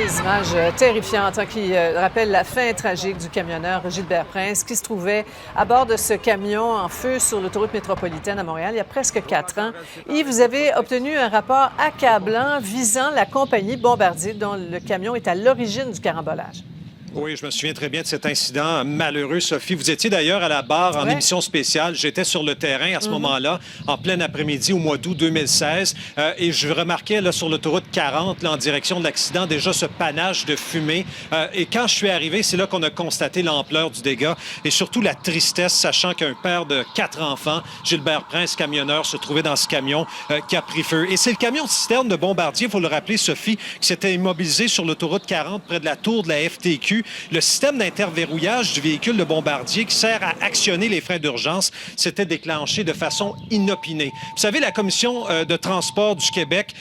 Des images terrifiantes qui rappellent la fin tragique du camionneur Gilbert Prince qui se trouvait à bord de ce camion en feu sur l'autoroute métropolitaine à Montréal il y a presque 4 ans. Et vous avez obtenu un rapport accablant visant la compagnie Bombardier dont le camion est à l'origine du carambolage. Oui, je me souviens très bien de cet incident malheureux, Sophie. Vous étiez d'ailleurs à la barre en émission spéciale. J'étais sur le terrain à ce moment-là, en plein après-midi au mois d'août 2016. Et je remarquais là, sur l'autoroute 40, là, en direction de l'accident, déjà ce panache de fumée. Et quand je suis arrivé, c'est là qu'on a constaté l'ampleur du dégât et surtout la tristesse, sachant qu'un père de 4 enfants, Gilbert Prince, camionneur, se trouvait dans ce camion qui a pris feu. Et c'est le camion citerne de Bombardier, il faut le rappeler, Sophie, qui s'était immobilisé sur l'autoroute 40 près de la tour de la FTQ. Le système d'interverrouillage du véhicule de Bombardier qui sert à actionner les freins d'urgence s'était déclenché de façon inopinée. Vous savez, la Commission de transport du Québec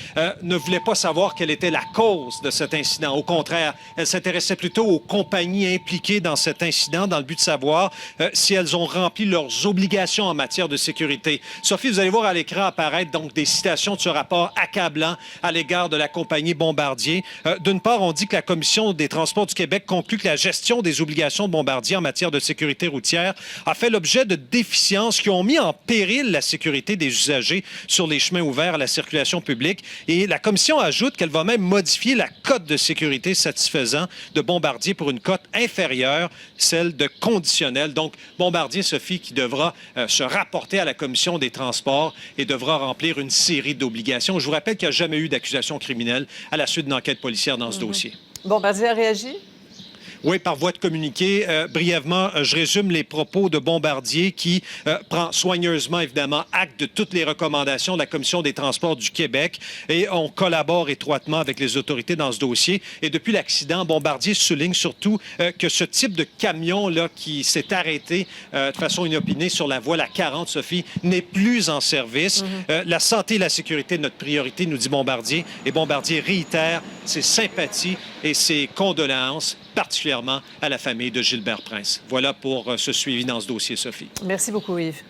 ne voulait pas savoir quelle était la cause de cet incident. Au contraire, elle s'intéressait plutôt aux compagnies impliquées dans cet incident dans le but de savoir si elles ont rempli leurs obligations en matière de sécurité. Sophie, vous allez voir à l'écran apparaître donc des citations de ce rapport accablant à l'égard de la compagnie Bombardier. D'une part, on dit que la Commission des transports du Québec conclut que la gestion des obligations de Bombardier en matière de sécurité routière a fait l'objet de déficiences qui ont mis en péril la sécurité des usagers sur les chemins ouverts à la circulation publique. Et la Commission ajoute qu'elle va même modifier la cote de sécurité satisfaisant de Bombardier pour une cote inférieure, celle de conditionnelle. Donc, Bombardier, Sophie, qui devra se rapporter à la Commission des transports et devra remplir une série d'obligations. Je vous rappelle qu'il n'y a jamais eu d'accusation criminelle à la suite d'une enquête policière dans ce dossier. Bombardier a réagi? Oui, par voie de communiqué. Brièvement, je résume les propos de Bombardier qui prend soigneusement, évidemment, acte de toutes les recommandations de la Commission des transports du Québec et on collabore étroitement avec les autorités dans ce dossier. Et depuis l'accident, Bombardier souligne surtout que ce type de camion-là qui s'est arrêté de façon inopinée sur la voie la 40, Sophie, n'est plus en service. La santé et la sécurité est notre priorité, nous dit Bombardier. Et Bombardier réitère ses sympathies et ses condoléances, particulièrement à la famille de Gilbert Prince. Voilà pour ce suivi dans ce dossier, Sophie. Merci beaucoup, Yves.